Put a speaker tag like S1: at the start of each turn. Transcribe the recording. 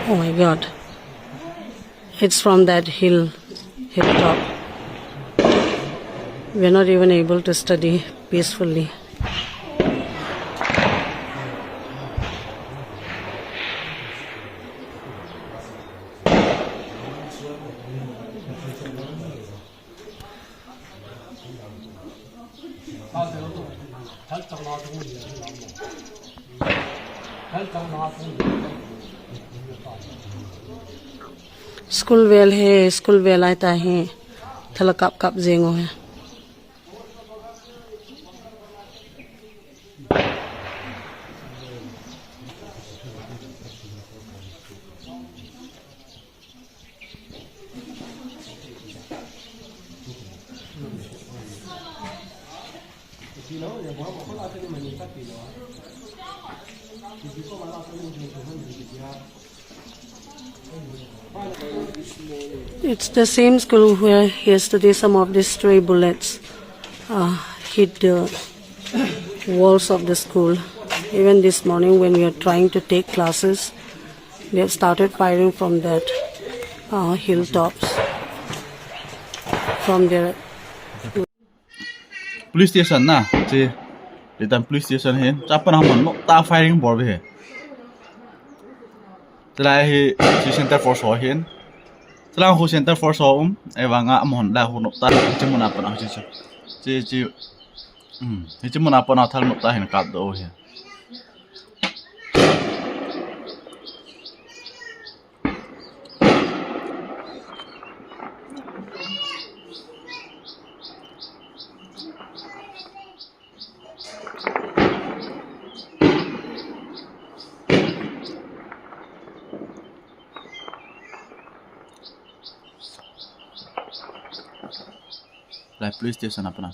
S1: Oh my God. It's from that hilltop. We're not even able to study peacefully. School well है, school well आता है, थला cup cup Django है. It's the same school where yesterday some of the stray bullets hit the walls of the school. Even this morning when we are trying to take classes, they have started firing from that hilltops. From their
S2: police station na che Litan police station hen chapan hamon mo ta firing bor be tla hi chi center for so hen tla ho center for so ewanga amon la ho no ta chi mona pa na chi chi mona pa na thal no ta hen kap do he la police station apa na